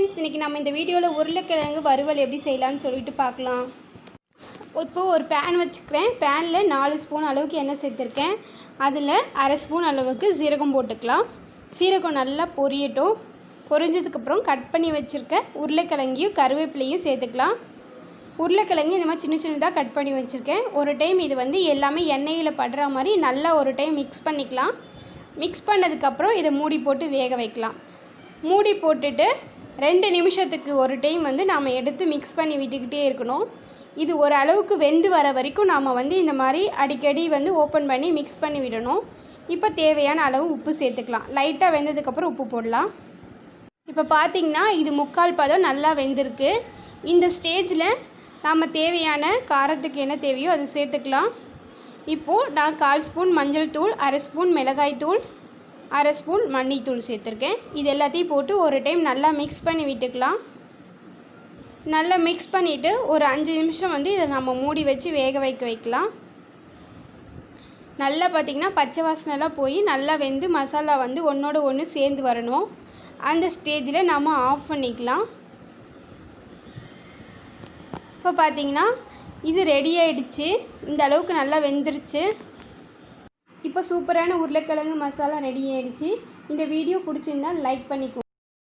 Friends, இன்றைக்கி நம்ம இந்த வீடியோவில் உருளைக்கிழங்கு வறுவல் எப்படி செய்யலான்னு சொல்லிட்டு பார்க்கலாம். இப்போது ஒரு பேன் வச்சுக்கிறேன். பேனில் 4 ஸ்பூன் அளவுக்கு எண்ணெய் சேர்த்துருக்கேன். அதில் அரை ஸ்பூன் அளவுக்கு சீரகம் போட்டுக்கலாம். சீரகம் நல்லா பொரியட்டும். பொரிஞ்சதுக்கப்புறம் கட் பண்ணி வச்சுருக்க உருளைக்கிழங்கையும் கருவேப்பிலையும் சேர்த்துக்கலாம். உருளைக்கிழங்கு இந்த மாதிரி சின்ன சின்னதாக கட் பண்ணி வச்சுருக்கேன். ஒரு டைம் இது எல்லாமே எண்ணெயில் படுற மாதிரி நல்லா ஒரு டைம் மிக்ஸ் பண்ணிக்கலாம். மிக்ஸ் பண்ணதுக்கப்புறம் இதை மூடி போட்டு வேக வைக்கலாம். மூடி போட்டுட்டு 2 நிமிஷத்துக்கு ஒரு டைம் நாம் எடுத்து மிக்ஸ் பண்ணி விட்டுக்கிட்டே இருக்கணும். இது ஒரு அளவுக்கு வெந்து வர வரைக்கும் நாம் இந்த மாதிரி அடிக்கடி ஓப்பன் பண்ணி மிக்ஸ் பண்ணி விடணும். இப்போ தேவையான அளவு உப்பு சேர்த்துக்கலாம். லைட்டாக வெந்ததுக்கப்புறம் உப்பு போடலாம். இப்போ பார்த்திங்கன்னா இது 3/4 பதம் நல்லா வெந்திருக்கு. இந்த ஸ்டேஜில் நாம் தேவையான காரத்துக்கு என்ன தேவையோ அதை சேர்த்துக்கலாம். இப்போது நான் 1/4 ஸ்பூன் மஞ்சள் தூள், அரை ஸ்பூன் மிளகாய் தூள், அரை ஸ்பூன் மல்லித்தூள் சேர்த்துருக்கேன். இது எல்லாத்தையும் போட்டு ஒரு டைம் நல்லா மிக்ஸ் பண்ணி விட்டுக்கலாம். நல்லா மிக்ஸ் பண்ணிவிட்டு ஒரு 5 நிமிஷம் இதை நம்ம மூடி வச்சு வேக வைக்கலாம். நல்லா பார்த்திங்கன்னா பச்சை வாசனைலாம் போய் நல்லா வெந்து மசாலா ஒன்றோட ஒன்று சேர்ந்து வரணும். அந்த ஸ்டேஜில் நம்ம ஆஃப் பண்ணிக்கலாம். இப்போ பார்த்திங்கன்னா இது ரெடி ஆகிடுச்சு. இந்த அளவுக்கு நல்லா வெந்துருச்சு. இப்போ சூப்பரான உருளைக்கிழங்கு மசாலா ரெடி ஆகிடுச்சு. இந்த வீடியோ பிடிச்சிருந்தால் லைக் பண்ணிக்கோங்க.